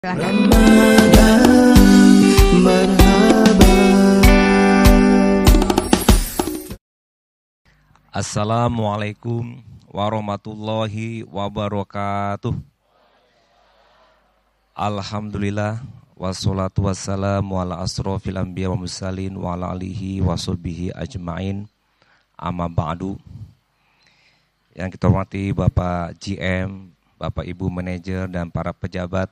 Ramadan marhaba. Assalamualaikum warahmatullahi wabarakatuh. Alhamdulillah wassalatu wassalamu ala asrofil anbiya wa mursalin wa ala alihi wa sahbihi ajma'in. Amma ba'du. Yang kita hormati Bapak GM, Bapak Ibu manajer dan para pejabat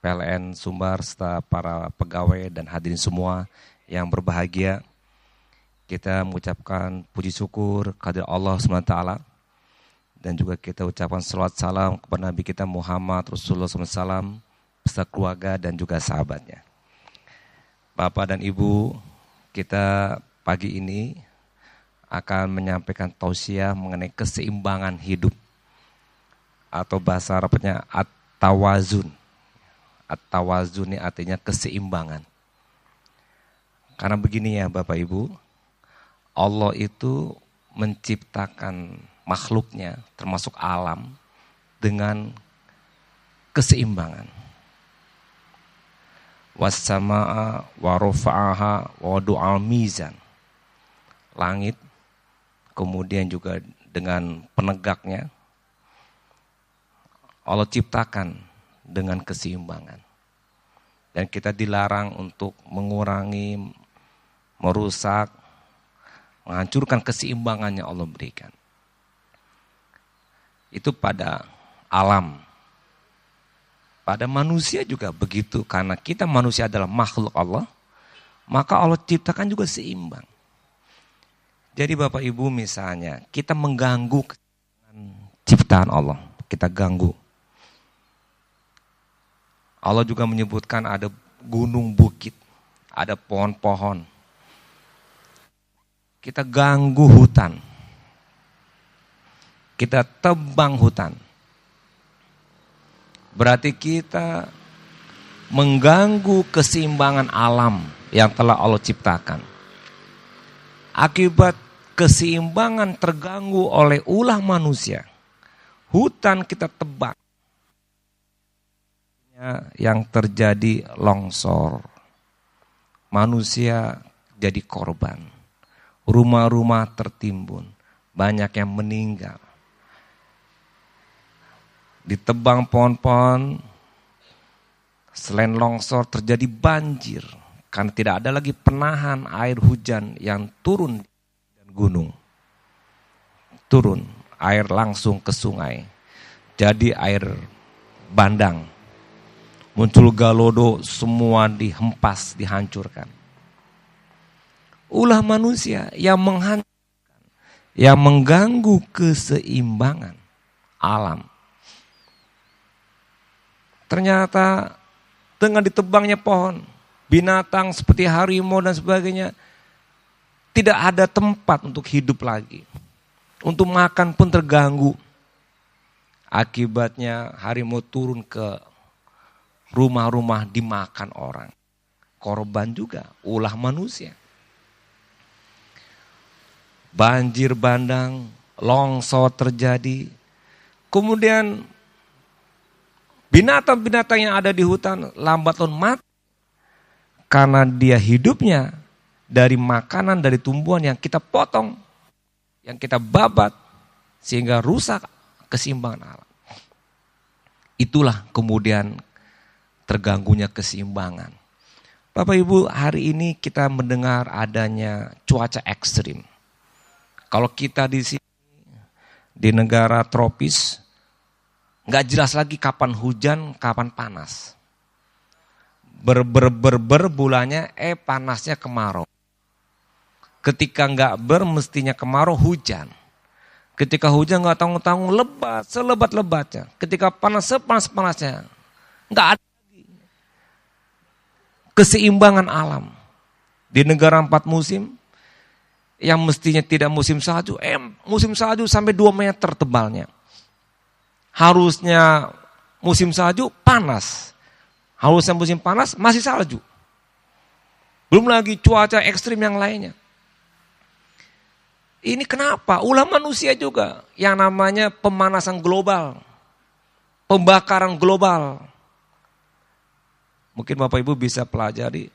PLN Sumbar serta para pegawai dan hadirin semua yang berbahagia. Kita mengucapkan puji syukur kehadirat Allah SWT dan juga kita ucapkan salawat salam kepada Nabi kita Muhammad Rasulullah SAW beserta keluarga dan juga sahabatnya. Bapak dan Ibu, kita pagi ini akan menyampaikan tausiah mengenai keseimbangan hidup atau bahasa Arabnya at-tawazun. At-tawazun ini artinya keseimbangan. Karena begini ya Bapak Ibu, Allah itu menciptakan makhluknya termasuk alam dengan keseimbangan. Was-samaa wa rafa'aha wa wada'a mizan. Langit, kemudian juga dengan penegaknya, Allah ciptakan dengan keseimbangan. Dan kita dilarang untuk mengurangi, merusak, menghancurkan keseimbangan yang Allah berikan. Itu pada alam. Pada manusia juga begitu, karena kita manusia adalah makhluk Allah, maka Allah ciptakan juga seimbang. Jadi Bapak Ibu misalnya, kita mengganggu ciptaan Allah, kita ganggu. Allah juga menyebutkan ada gunung bukit, ada pohon-pohon. Kita ganggu hutan. Kita tebang hutan. Berarti kita mengganggu keseimbangan alam yang telah Allah ciptakan. Akibat keseimbangan terganggu oleh ulah manusia, hutan kita tebang. Yang terjadi longsor, manusia jadi korban, rumah-rumah tertimbun, banyak yang meninggal. Ditebang pohon-pohon, selain longsor terjadi banjir, karena tidak ada lagi penahan air hujan yang turun dari gunung. Turun, air langsung ke sungai, jadi air bandang. Muncul galodo, semua dihempas, dihancurkan. Ulah manusia yang menghancurkan, yang mengganggu keseimbangan alam. Ternyata dengan ditebangnya pohon, binatang seperti harimau dan sebagainya, tidak ada tempat untuk hidup lagi. Untuk makan pun terganggu. Akibatnya harimau turun ke rumah-rumah dimakan orang. Korban juga, ulah manusia. Banjir bandang, longsor terjadi. Kemudian binatang-binatang yang ada di hutan lambat laun mati. Karena dia hidupnya dari makanan, dari tumbuhan yang kita potong, yang kita babat, sehingga rusak keseimbangan alam. Itulah kemudian terganggunya keseimbangan. Bapak Ibu, hari ini kita mendengar adanya cuaca ekstrim. Kalau kita di sini di negara tropis, nggak jelas lagi kapan hujan, kapan panas. Bulannya, panasnya kemarau. Ketika nggak mestinya kemarau, hujan. Ketika hujan nggak tanggung-tanggung, lebat, selebat-lebatnya. Ketika panas, sepanas-panasnya. Nggak ada keseimbangan alam. Di negara 4 musim, yang mestinya tidak musim salju, musim salju sampai 2 meter tebalnya. Harusnya musim salju panas. Harusnya musim panas masih salju. Belum lagi cuaca ekstrim yang lainnya. Ini kenapa? Ulah manusia juga yang namanya pemanasan global. Pembakaran global. mungkin Bapak Ibu bisa pelajari,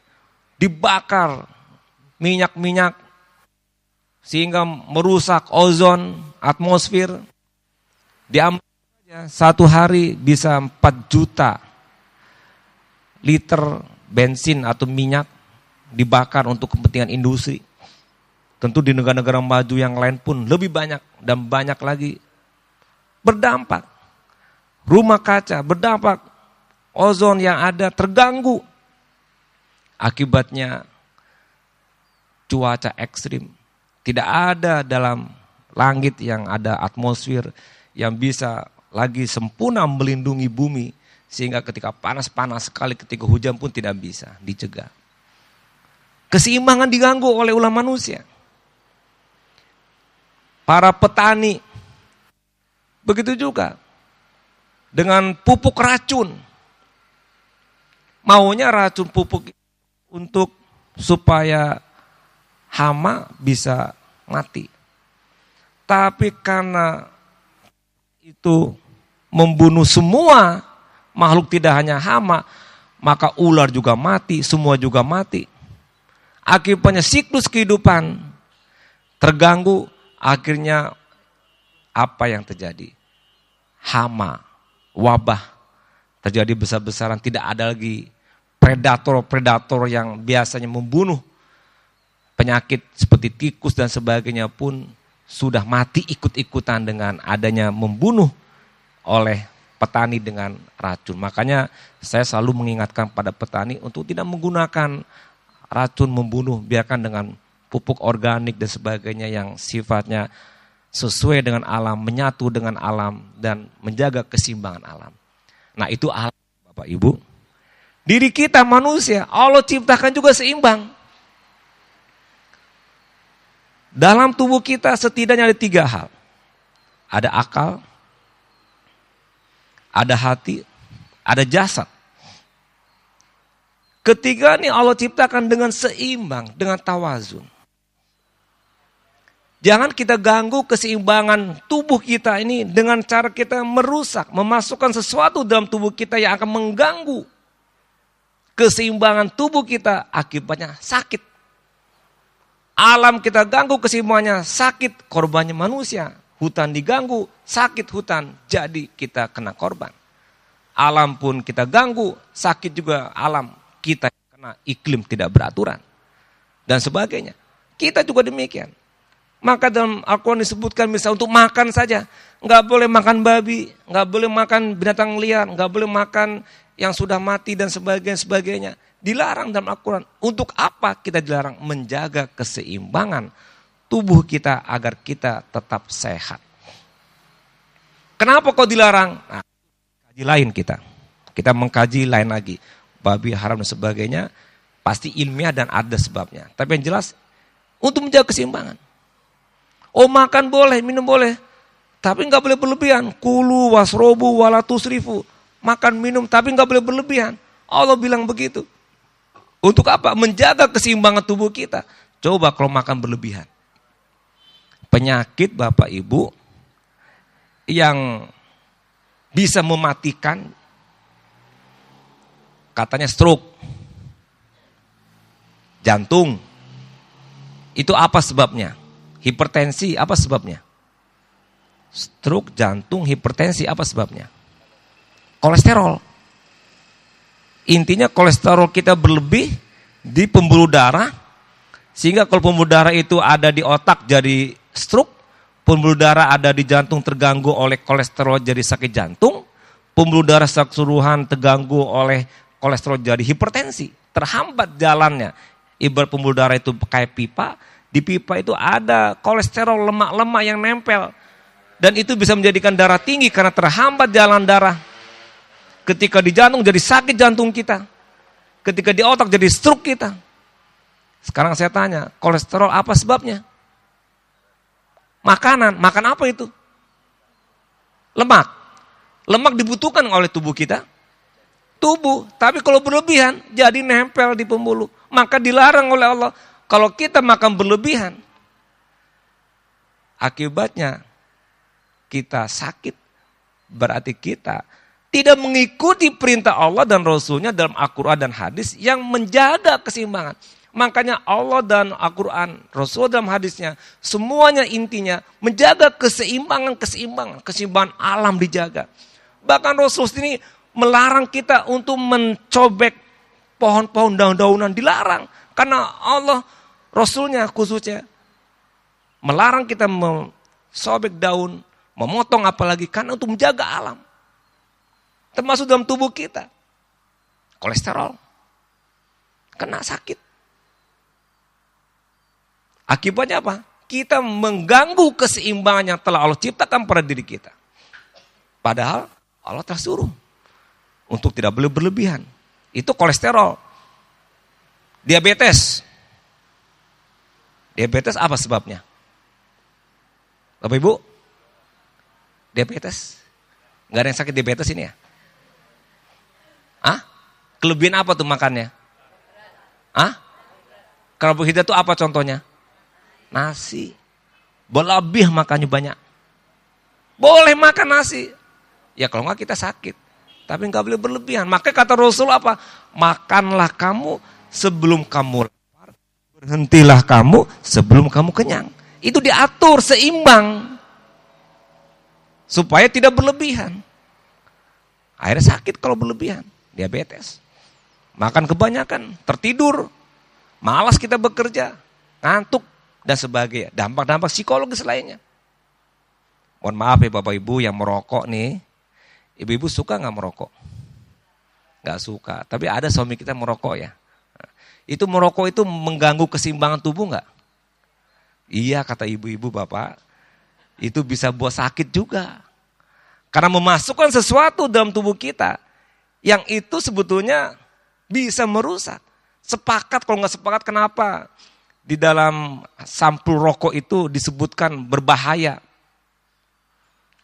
dibakar minyak-minyak sehingga merusak ozon, atmosfer. Diambil satu hari bisa 4 juta liter bensin atau minyak dibakar untuk kepentingan industri. Tentu di negara-negara maju yang lain pun lebih banyak dan banyak lagi. Berdampak. Rumah kaca berdampak. Ozon yang ada terganggu. Akibatnya cuaca ekstrim. Tidak ada dalam langit yang ada atmosfer yang bisa lagi sempurna melindungi bumi. Sehingga ketika panas-panas sekali, ketika hujan pun tidak bisa dicegah. Keseimbangan diganggu oleh ulah manusia. Para petani, begitu juga dengan pupuk racun. Maunya racun pupuk untuk supaya hama bisa mati. Tapi karena itu membunuh semua makhluk, tidak hanya hama, maka ular juga mati, semua juga mati. Akibatnya siklus kehidupan terganggu, akhirnya apa yang terjadi? Hama, wabah terjadi besar-besaran, tidak ada lagi predator-predator yang biasanya membunuh. Penyakit seperti tikus dan sebagainya pun sudah mati ikut-ikutan dengan adanya membunuh oleh petani dengan racun. Makanya saya selalu mengingatkan pada petani untuk tidak menggunakan racun membunuh, biarkan dengan pupuk organik dan sebagainya yang sifatnya sesuai dengan alam, menyatu dengan alam dan menjaga keseimbangan alam. Nah, itu alam, Bapak Ibu. Diri kita manusia, Allah ciptakan juga seimbang. Dalam tubuh kita setidaknya ada 3 hal. Ada akal, ada hati, ada jasad. Ketiga ini Allah ciptakan dengan seimbang, dengan tawazun. Jangan kita ganggu keseimbangan tubuh kita ini dengan cara kita merusak, memasukkan sesuatu dalam tubuh kita yang akan mengganggu keseimbangan tubuh kita, akibatnya sakit. Alam kita ganggu keseimbangannya, sakit, korbannya manusia. Hutan diganggu, sakit hutan, jadi kita kena korban. Alam pun kita ganggu, sakit juga alam, kita kena iklim tidak beraturan. Dan sebagainya. Kita juga demikian. Maka dalam Al-Quran disebutkan misalnya untuk makan saja. Nggak boleh makan babi, nggak boleh makan binatang liar, nggak boleh makan yang sudah mati dan sebagainya. Dilarang dalam Al-Quran. Untuk apa kita dilarang? Menjaga keseimbangan tubuh kita agar kita tetap sehat. Kenapa kok dilarang? Nah, kaji lain kita. Kita mengkaji lain lagi. Babi haram dan sebagainya. Pasti ilmiah dan ada sebabnya. Tapi yang jelas untuk menjaga keseimbangan. Oh, makan boleh, minum boleh. Tapi nggak boleh berlebihan. Kulu wasrobu wala tusrifu. Makan, minum, tapi nggak boleh berlebihan. Allah bilang begitu. Untuk apa? Menjaga keseimbangan tubuh kita. Coba kalau makan berlebihan. Penyakit Bapak Ibu yang bisa mematikan, katanya stroke, jantung. Itu apa sebabnya? Hipertensi, apa sebabnya? Stroke, jantung, hipertensi, apa sebabnya? Kolesterol. Intinya kolesterol kita berlebih di pembuluh darah, sehingga kalau pembuluh darah itu ada di otak jadi stroke, pembuluh darah ada di jantung terganggu oleh kolesterol jadi sakit jantung, pembuluh darah keseluruhan terganggu oleh kolesterol jadi hipertensi, terhambat jalannya. Ibarat pembuluh darah itu kayak pipa, di pipa itu ada kolesterol, lemak-lemak yang nempel, dan itu bisa menjadikan darah tinggi karena terhambat jalan darah. Ketika di jantung jadi sakit jantung kita, ketika di otak jadi stroke kita. Sekarang saya tanya, kolesterol apa sebabnya? Makanan, makan apa itu? Lemak. Lemak dibutuhkan oleh tubuh kita. Tubuh, tapi kalau berlebihan jadi nempel di pembuluh. Maka dilarang oleh Allah. Kalau kita makan berlebihan, akibatnya kita sakit. Berarti kita tidak mengikuti perintah Allah dan Rasulnya dalam Al-Quran dan hadis yang menjaga keseimbangan. Makanya Allah dan Al-Quran, Rasul dalam hadisnya, semuanya intinya menjaga keseimbangan alam dijaga. Bahkan Rasul ini melarang kita untuk mencobek pohon-pohon daun-daunan, dilarang. Karena Allah, Rasulnya khususnya, melarang kita mensobek daun, memotong apalagi, karena untuk menjaga alam. Termasuk dalam tubuh kita. Kolesterol. Kena sakit. Akibatnya apa? Kita mengganggu keseimbangan yang telah Allah ciptakan pada diri kita. Padahal Allah telah suruh untuk tidak boleh berlebihan. Itu kolesterol. Diabetes. Diabetes apa sebabnya? Bapak Ibu? Diabetes? Gak ada yang sakit diabetes ini ya? Kelebihan apa tuh makannya? Karbohidrat itu apa contohnya? Nasi. Berlebih makannya banyak. Boleh makan nasi. Ya kalau enggak kita sakit. Tapi enggak boleh berlebihan. Makanya kata Rasul apa? Makanlah kamu sebelum kamu lapar. Berhentilah kamu sebelum kamu kenyang. Itu diatur seimbang. Supaya tidak berlebihan. Akhirnya sakit kalau berlebihan. Diabetes. Makan kebanyakan, tertidur, malas kita bekerja, ngantuk, dan sebagainya. Dampak-dampak psikologis lainnya. Mohon maaf ya Bapak Ibu yang merokok nih. Ibu-ibu suka gak merokok? Gak suka. Tapi ada suami kita merokok ya. Itu merokok itu mengganggu keseimbangan tubuh gak? Iya kata ibu-ibu bapak. Itu bisa buat sakit juga. Karena memasukkan sesuatu dalam tubuh kita. Yang itu sebetulnya bisa merusak. Sepakat, kalau nggak sepakat kenapa? Di dalam sampul rokok itu disebutkan berbahaya.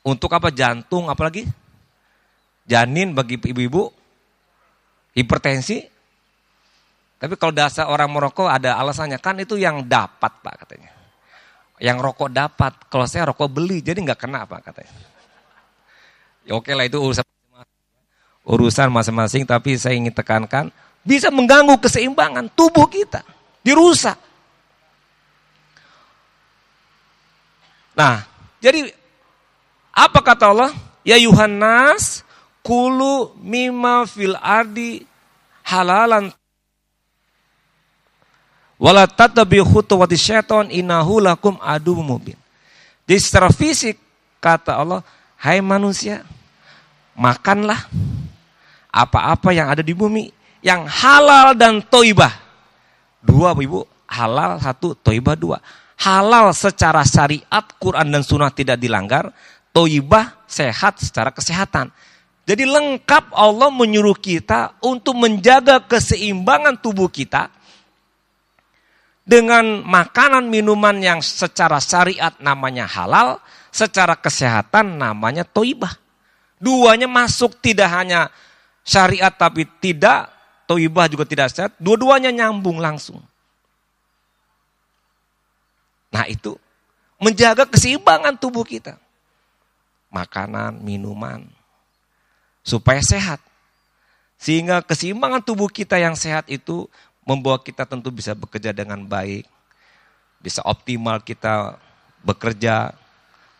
Untuk apa? Jantung, apalagi? Janin bagi ibu-ibu. Hipertensi. Tapi kalau dasar orang merokok ada alasannya. Kan itu yang dapat Pak katanya. Yang rokok dapat. Kalau saya rokok beli, jadi nggak kena Pak katanya. Ya oke lah itu urusan masing-masing, tapi saya ingin tekankan, bisa mengganggu keseimbangan tubuh kita, dirusak. Nah, jadi apa kata Allah? Ya Yuhannas, kulu mimma fil ardi halalan wala tattabi khutuwati syaiton innahu lakum aduwwum mubin. Jadi secara fisik kata Allah, hai manusia, makanlah apa-apa yang ada di bumi yang halal dan toibah. Dua Ibu, halal satu, toibah dua. Halal secara syariat, Quran dan sunnah tidak dilanggar. Toibah sehat secara kesehatan. Jadi lengkap Allah menyuruh kita untuk menjaga keseimbangan tubuh kita dengan makanan minuman yang secara syariat namanya halal, secara kesehatan namanya toibah. Duanya masuk, tidak hanya syariat tapi tidak, toibah juga tidak sehat, dua-duanya nyambung langsung. Nah itu, menjaga keseimbangan tubuh kita. Makanan, minuman, supaya sehat. Sehingga keseimbangan tubuh kita yang sehat itu membawa kita tentu bisa bekerja dengan baik, bisa optimal kita bekerja,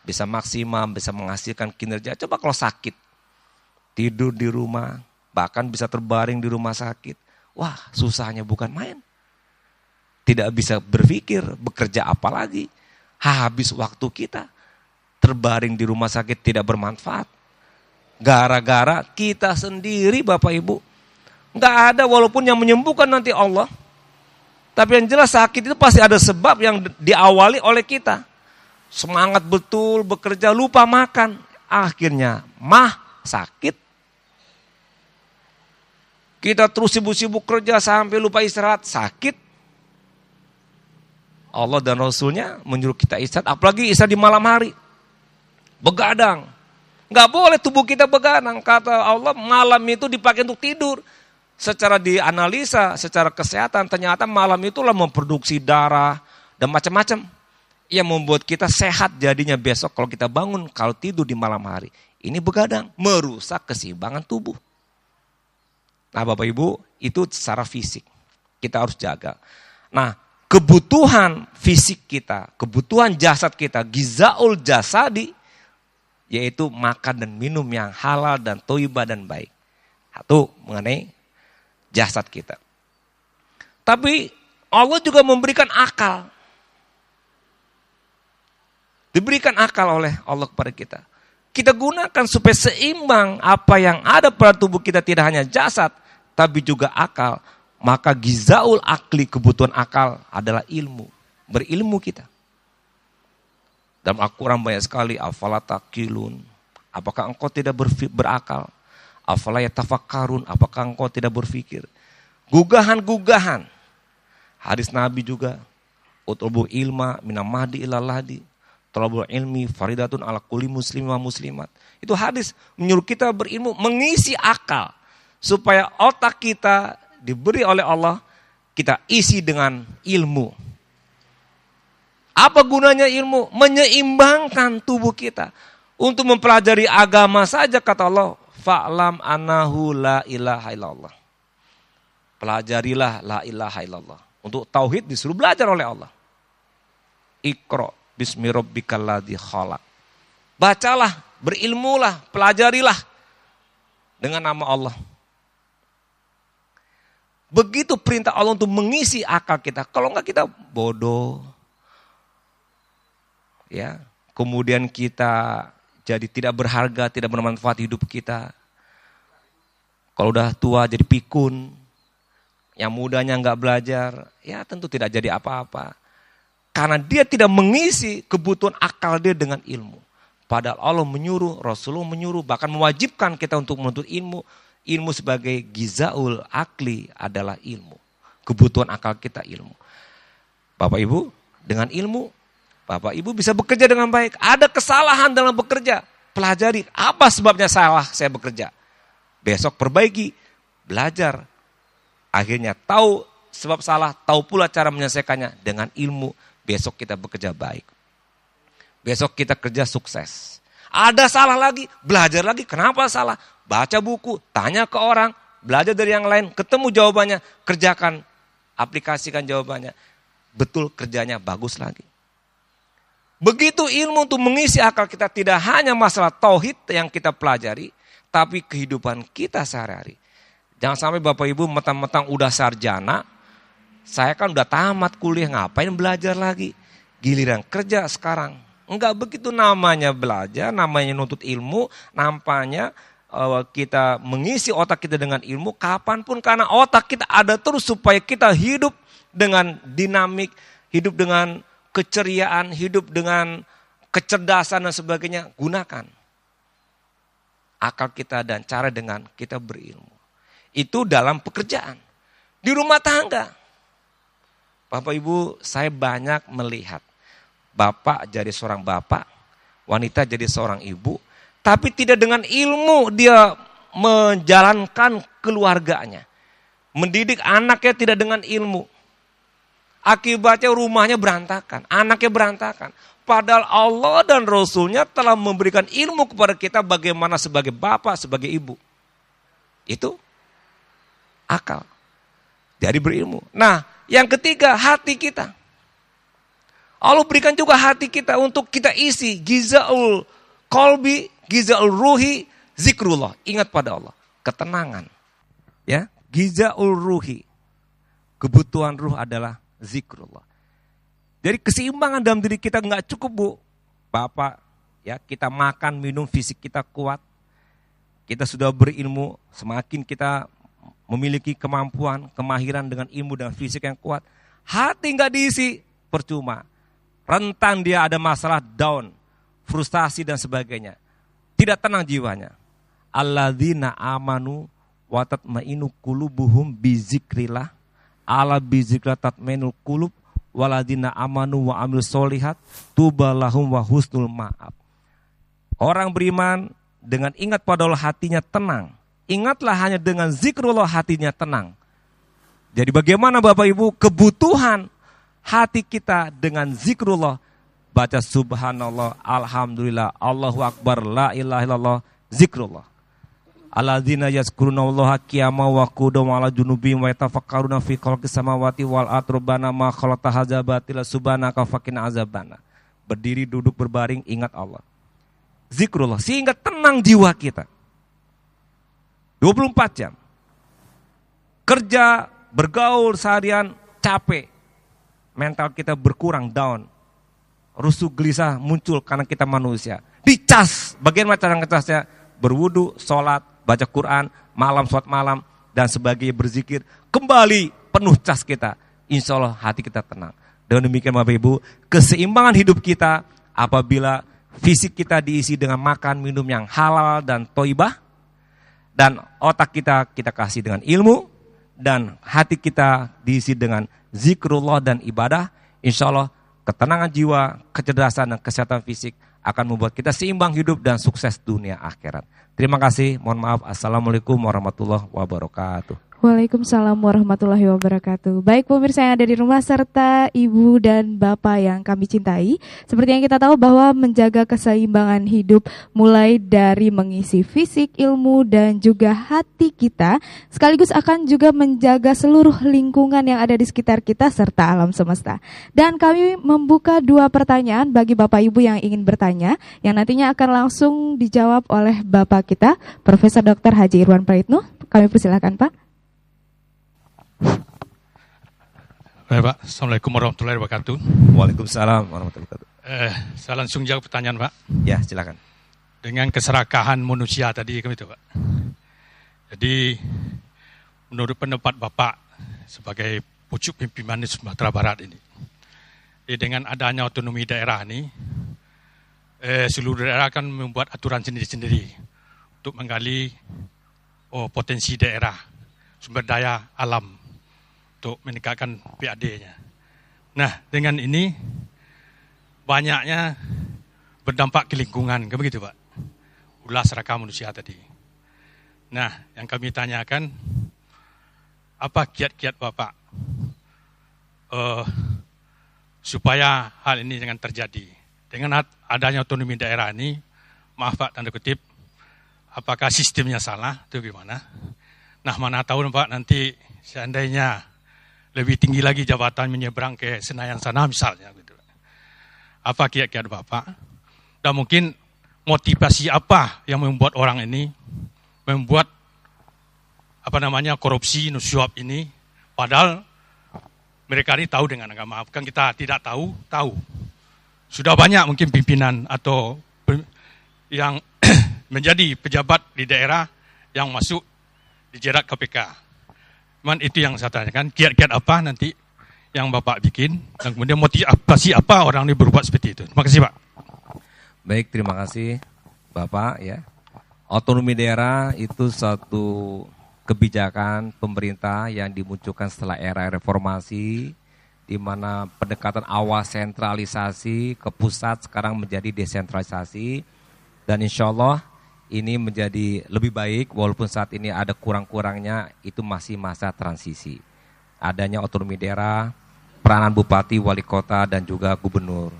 bisa maksimal, bisa menghasilkan kinerja. Coba kalau sakit, tidur di rumah, bahkan bisa terbaring di rumah sakit. Wah, susahnya bukan main. Tidak bisa berpikir, bekerja apa lagi. Habis waktu kita, terbaring di rumah sakit tidak bermanfaat. Gara-gara kita sendiri Bapak Ibu. Nggak ada walaupun yang menyembuhkan nanti Allah. Tapi yang jelas sakit itu pasti ada sebab yang diawali oleh kita. Semangat betul bekerja, lupa makan. Akhirnya sakit. Kita terus sibuk-sibuk kerja sampai lupa istirahat, sakit. Allah dan Rasulnya menyuruh kita istirahat, apalagi istirahat di malam hari. Begadang. Nggak boleh tubuh kita begadang. Kata Allah, malam itu dipakai untuk tidur. Secara dianalisa, secara kesehatan, ternyata malam itulah memproduksi darah dan macam-macam. Yang membuat kita sehat jadinya besok kalau kita bangun, kalau tidur di malam hari. Ini begadang, merusak keseimbangan tubuh. Nah Bapak Ibu, itu secara fisik. Kita harus jaga. Nah, kebutuhan fisik kita, kebutuhan jasad kita, gizaul jasadi, yaitu makan dan minum yang halal dan thayyibah dan baik. Satu, mengenai jasad kita. Tapi Allah juga memberikan akal. Diberikan akal oleh Allah kepada kita. Kita gunakan supaya seimbang apa yang ada pada tubuh kita, tidak hanya jasad, tapi juga akal. Maka gizaul akli, kebutuhan akal adalah ilmu. Berilmu kita. Dalam Al-Quran banyak sekali, afala taqilun. Apakah engkau tidak berakal? Afala yatafakkarun. Apakah engkau tidak berpikir? Gugahan-gugahan. Hadis Nabi juga. Utlubu ilma minam mahdi ilal lahdi. Talabul ilmi faridatun ala kulli muslim wa muslimat. Itu hadis menyuruh kita berilmu, mengisi akal. Supaya otak kita diberi oleh Allah, kita isi dengan ilmu. Apa gunanya ilmu? Menyeimbangkan tubuh kita. Untuk mempelajari agama saja kata Allah, fa'lam annahu la ilaha illallah. Pelajarilah la ilaha illallah. Untuk tauhid disuruh belajar oleh Allah. Iqra bismi rabbikal ladzi khalaq. Bacalah, berilmulah, pelajarilah dengan nama Allah. Begitu perintah Allah untuk mengisi akal kita. Kalau enggak kita bodoh. Ya, kemudian kita jadi tidak berharga, tidak bermanfaat hidup kita. Kalau udah tua jadi pikun. Yang mudanya enggak belajar, ya tentu tidak jadi apa-apa. Karena dia tidak mengisi kebutuhan akal dia dengan ilmu. Padahal Allah menyuruh, Rasulullah menyuruh, bahkan mewajibkan kita untuk menuntut ilmu. Ilmu sebagai gizaul akli adalah ilmu. Kebutuhan akal kita ilmu. Bapak Ibu, dengan ilmu, Bapak Ibu bisa bekerja dengan baik. Ada kesalahan dalam bekerja, pelajari. Apa sebabnya salah saya bekerja? Besok perbaiki, belajar. Akhirnya tahu sebab salah, tahu pula cara menyelesaikannya dengan ilmu. Besok kita bekerja baik. Besok kita kerja sukses. Ada salah lagi, belajar lagi. Kenapa salah? Baca buku, tanya ke orang, belajar dari yang lain, ketemu jawabannya, kerjakan, aplikasikan jawabannya. Betul kerjanya bagus lagi. Begitu ilmu untuk mengisi akal kita, tidak hanya masalah tauhid yang kita pelajari, tapi kehidupan kita sehari-hari. Jangan sampai Bapak Ibu mentang-mentang udah sarjana, saya kan udah tamat kuliah, ngapain belajar lagi? Giliran kerja sekarang. Enggak begitu namanya belajar, namanya nuntut ilmu, nampaknya kita mengisi otak kita dengan ilmu kapanpun. Karena otak kita ada terus supaya kita hidup dengan dinamik, hidup dengan keceriaan, hidup dengan kecerdasan dan sebagainya. Gunakan akal kita dan cara dengan kita berilmu. Itu dalam pekerjaan. Di rumah tangga. Bapak Ibu, saya banyak melihat bapak jadi seorang bapak, wanita jadi seorang ibu, tapi tidak dengan ilmu dia menjalankan keluarganya. Mendidik anaknya tidak dengan ilmu. Akibatnya rumahnya berantakan, anaknya berantakan. Padahal Allah dan Rasulnya telah memberikan ilmu kepada kita bagaimana sebagai bapak, sebagai ibu. Itu akal. Jadi berilmu. Nah, yang ketiga, hati kita. Allah berikan juga hati kita untuk kita isi gizaul qalbi, gizaul ruhi, zikrullah. Ingat pada Allah, ketenangan. Ya, gizaul ruhi. Kebutuhan ruh adalah zikrullah. Jadi keseimbangan dalam diri kita enggak cukup, Bu. Bapak, ya, kita makan, minum, fisik kita kuat. Kita sudah berilmu, semakin kita memiliki kemampuan, kemahiran dengan ilmu dan fisik yang kuat. Hati enggak diisi, percuma. Rentan dia ada masalah down, frustasi dan sebagainya. Tidak tenang jiwanya. Alladzina amanu wa tatmainu qulubuhum bizikrillah. Ala bizikrillah tatmainul qulub waladina amanu wa amilus solihat tubalahum wa husnul ma'ab. Orang beriman dengan ingat pada Allah hatinya tenang. Ingatlah hanya dengan zikrullah hatinya tenang. Jadi bagaimana Bapak Ibu kebutuhan hati kita dengan zikrullah. baca subhanallah, alhamdulillah, Allahu akbar, la ilaha illallah, zikrullah. Alladzina yazkurunallaha qiyaman wa qu'udan wa 'ala junubihim wa yatafakkaruna fi khalqis samawati wal ardi rabbana ma khalaqta hadza batila subhanaka faqina azabana. Berdiri, duduk, berbaring, ingat Allah. Zikrullah, sehingga tenang jiwa kita. 24 jam. Kerja, bergaul seharian, capek. Mental kita berkurang, down. Rusuh, gelisah muncul karena kita manusia. Dicas, bagaimana cara ngecasnya? Berwudu, sholat, baca Quran, malam sholat malam, dan sebagainya, berzikir. Kembali penuh cas kita. Insya Allah hati kita tenang. Dengan demikian Bapak Ibu, keseimbangan hidup kita apabila fisik kita diisi dengan makan, minum yang halal dan thayyibah, dan otak kita kasih dengan ilmu, dan hati kita diisi dengan zikrullah dan ibadah, insya Allah ketenangan jiwa, kecerdasan dan kesehatan fisik akan membuat kita seimbang hidup dan sukses dunia akhirat. Terima kasih, mohon maaf. Assalamualaikum warahmatullahi wabarakatuh. Waalaikumsalam warahmatullahi wabarakatuh. Baik pemirsa yang ada di rumah serta ibu dan bapak yang kami cintai, seperti yang kita tahu bahwa menjaga keseimbangan hidup mulai dari mengisi fisik, ilmu dan juga hati kita, sekaligus akan juga menjaga seluruh lingkungan yang ada di sekitar kita serta alam semesta. Dan kami membuka 2 pertanyaan bagi bapak ibu yang ingin bertanya, yang nantinya akan langsung dijawab oleh bapak kita, Profesor Dr. Haji Irwan Praitno. Kami persilakan Pak. Baik Pak, Assalamualaikum warahmatullahi wabarakatuh. Waalaikumsalam warahmatullahi wabarakatuh. Saya langsung jawab pertanyaan Pak. Ya, silakan. Dengan keserakahan manusia tadi itu Pak. Jadi menurut pendapat Bapak sebagai pucuk pimpinan di Sumatera Barat ini, dengan adanya otonomi daerah ini, seluruh daerah akan membuat aturan sendiri-sendiri untuk menggali potensi daerah, sumber daya alam, untuk meningkatkan PAD-nya. Nah, dengan ini banyaknya berdampak ke lingkungan, kan begitu Pak? Ulah serakah manusia tadi. Nah, yang kami tanyakan, apa kiat-kiat Bapak supaya hal ini jangan terjadi? Dengan adanya otonomi daerah ini, maaf Pak, tanda kutip, apakah sistemnya salah atau gimana? Nah, mana tahu Pak, nanti seandainya lebih tinggi lagi jabatan menyeberang ke Senayan sana misalnya gitu. Apa kiat-kiat Bapak? Dan mungkin motivasi apa yang membuat orang ini membuat korupsi, suap ini, padahal mereka ini tahu dengan agama. Bukan kita tidak tahu. Sudah banyak mungkin pimpinan atau yang menjadi pejabat di daerah yang masuk dijerat KPK. Cuman itu yang saya tanyakan, kiat-kiat apa nanti yang Bapak bikin, dan kemudian motivasi apa orang ini berbuat seperti itu. Terima kasih Pak. Baik, terima kasih Bapak ya. Otonomi daerah itu satu kebijakan pemerintah yang dimunculkan setelah era reformasi, di mana pendekatan awal sentralisasi ke pusat sekarang menjadi desentralisasi, dan insya Allah ini menjadi lebih baik walaupun saat ini ada kurang-kurangnya, itu masih masa transisi. Adanya otonomi daerah, peranan bupati, wali kota, dan juga gubernur.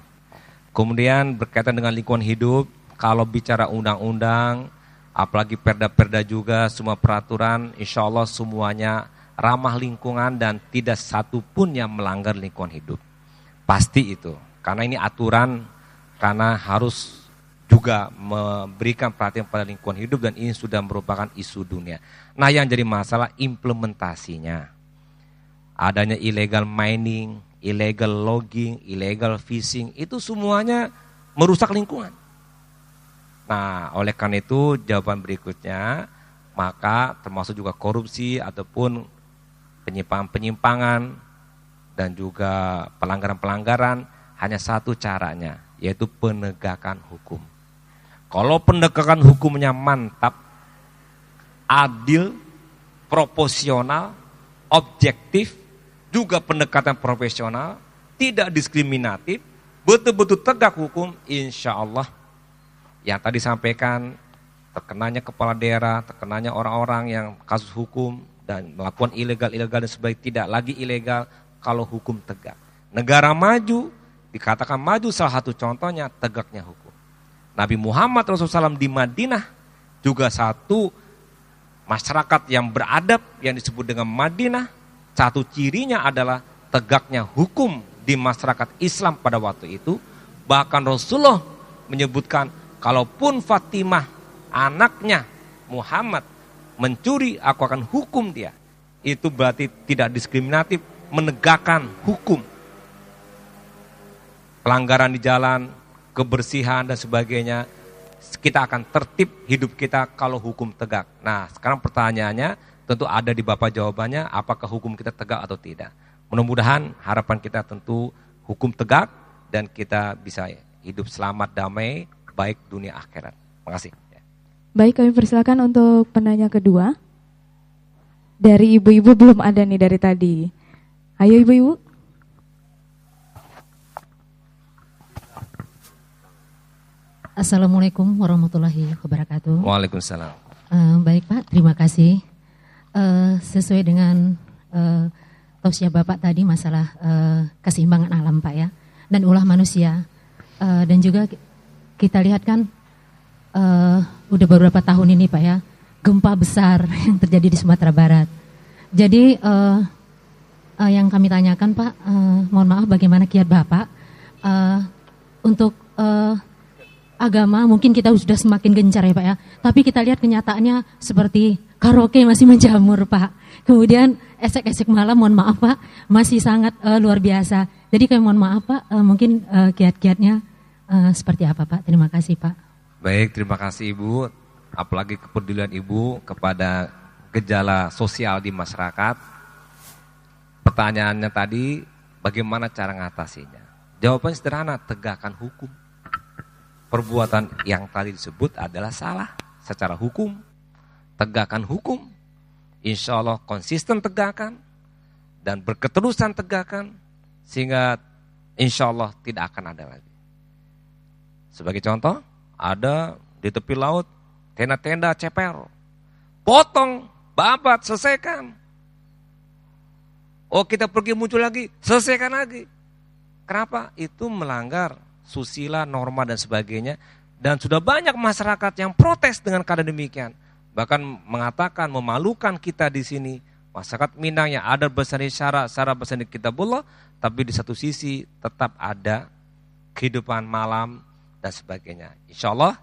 Kemudian berkaitan dengan lingkungan hidup, kalau bicara undang-undang, apalagi perda-perda juga, semua peraturan, insya Allah semuanya ramah lingkungan dan tidak satu pun yang melanggar lingkungan hidup. Pasti itu, karena ini aturan, karena harus juga memberikan perhatian pada lingkungan hidup dan ini sudah merupakan isu dunia. Nah, yang jadi masalah implementasinya. Adanya illegal mining, illegal logging, illegal fishing, itu semuanya merusak lingkungan. Nah, oleh karena itu jawaban berikutnya, maka termasuk juga korupsi ataupun penyimpangan dan juga pelanggaran-pelanggaran, hanya satu caranya, yaitu penegakan hukum. Kalau penegakan hukumnya mantap, adil, proporsional, objektif, juga pendekatan profesional, tidak diskriminatif, betul-betul tegak hukum, insya Allah yang tadi sampaikan, terkenanya kepala daerah, terkenanya orang-orang yang kasus hukum dan melakukan ilegal dan sebagainya, tidak lagi ilegal kalau hukum tegak. Negara maju dikatakan maju, salah satu contohnya tegaknya hukum. Nabi Muhammad Rasulullah SAW di Madinah juga satu masyarakat yang beradab yang disebut dengan Madinah. Satu cirinya adalah tegaknya hukum di masyarakat Islam pada waktu itu. Bahkan Rasulullah menyebutkan, kalaupun Fatimah anaknya Muhammad mencuri, aku akan hukum dia. Itu berarti tidak diskriminatif, menegakkan hukum. Pelanggaran di jalan, kebersihan dan sebagainya, kita akan tertib hidup kita kalau hukum tegak. Nah, sekarang pertanyaannya tentu ada di Bapak jawabannya, apakah hukum kita tegak atau tidak. Mudah-mudahan harapan kita tentu hukum tegak dan kita bisa hidup selamat, damai, baik dunia akhirat. Terima kasih. Baik, kami persilakan untuk penanya kedua. Dari ibu-ibu belum ada nih dari tadi. Ayo ibu-ibu. Assalamualaikum warahmatullahi wabarakatuh. Waalaikumsalam. Baik Pak, terima kasih. Sesuai dengan tausiah Bapak tadi masalah keseimbangan alam Pak ya, dan ulah manusia. Dan juga kita lihat kan udah beberapa tahun ini Pak ya, gempa besar yang terjadi di Sumatera Barat. Jadi yang kami tanyakan Pak, mohon maaf bagaimana kiat Bapak untuk agama. Mungkin kita sudah semakin gencar ya Pak ya, tapi kita lihat kenyataannya seperti karaoke masih menjamur Pak. Kemudian esek-esek malam, mohon maaf Pak, masih sangat luar biasa. Jadi kami mohon maaf Pak, mungkin kiat-kiatnya seperti apa Pak? Terima kasih Pak. Baik, terima kasih Ibu. Apalagi kepedulian Ibu kepada gejala sosial di masyarakat. Pertanyaannya tadi, bagaimana cara mengatasinya? Jawabannya sederhana, tegakkan hukum. Perbuatan yang tadi disebut adalah salah secara hukum. Tegakkan hukum, insya Allah konsisten tegakkan dan berketerusan tegakkan, sehingga insya Allah tidak akan ada lagi. Sebagai contoh, ada di tepi laut tenda-tenda ceper, potong, babat, selesaikan. Oh, kita pergi muncul lagi, selesaikan lagi. Kenapa? Itu melanggar susila, norma dan sebagainya. Dan sudah banyak masyarakat yang protes dengan keadaan demikian. Bahkan mengatakan memalukan kita di sini. Masyarakat Minang yang ada bersani syara bersani kitabullah, tapi di satu sisi tetap ada kehidupan malam dan sebagainya. Insya Allah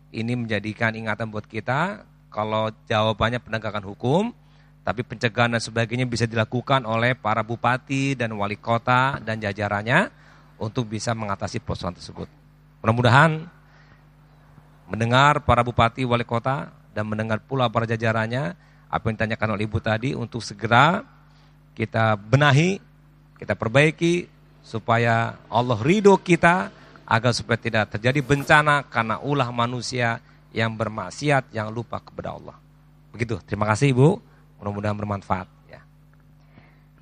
ini menjadikan ingatan buat kita. Kalau jawabannya penegakan hukum, tapi pencegahan dan sebagainya bisa dilakukan oleh para bupati dan wali kota dan jajarannya untuk bisa mengatasi persoalan tersebut. Mudah-mudahan mendengar para bupati, wali kota, dan mendengar pula para jajarannya apa yang ditanyakan oleh Ibu tadi, untuk segera kita benahi, kita perbaiki supaya Allah ridho kita, agar supaya tidak terjadi bencana karena ulah manusia yang bermaksiat, yang lupa kepada Allah. Begitu, terima kasih Ibu, mudah-mudahan bermanfaat.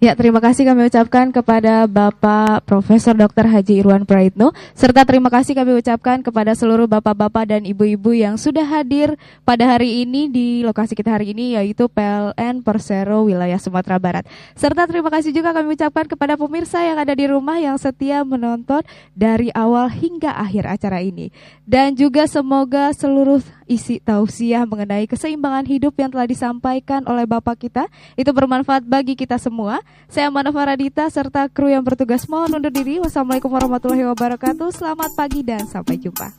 Ya, terima kasih kami ucapkan kepada Bapak Profesor Dr. Haji Irwan Praitno, serta terima kasih kami ucapkan kepada seluruh bapak-bapak dan ibu-ibu yang sudah hadir pada hari ini di lokasi kita hari ini, yaitu PLN Persero wilayah Sumatera Barat. Serta terima kasih juga kami ucapkan kepada pemirsa yang ada di rumah yang setia menonton dari awal hingga akhir acara ini. Dan juga semoga seluruh isi tausiah mengenai keseimbangan hidup yang telah disampaikan oleh Bapak kita itu bermanfaat bagi kita semua. Saya Amanda Faradita serta kru yang bertugas mohon undur diri. Wassalamualaikum warahmatullahi wabarakatuh. Selamat pagi dan sampai jumpa.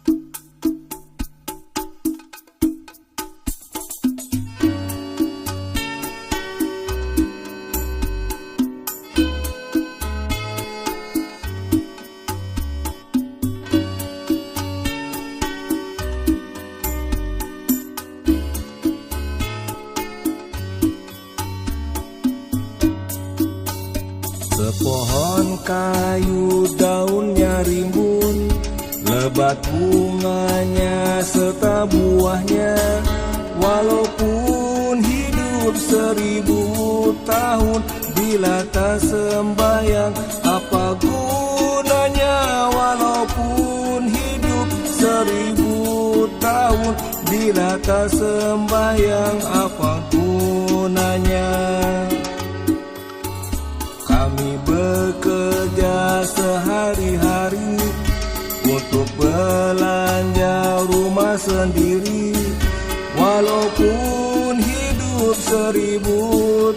Sepohon kayu daunnya rimbun, lebat bunganya serta buahnya. Walaupun hidup 1000 tahun, bila tak sembahyang apa gunanya? Walaupun hidup 1000 tahun, bila tak sembahyang apa gunanya? Kami bekerja sehari-hari untuk belanja rumah sendiri. Walaupun hidup 1000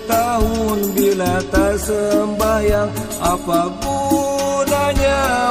tahun, bila tak sembahyang apa gunanya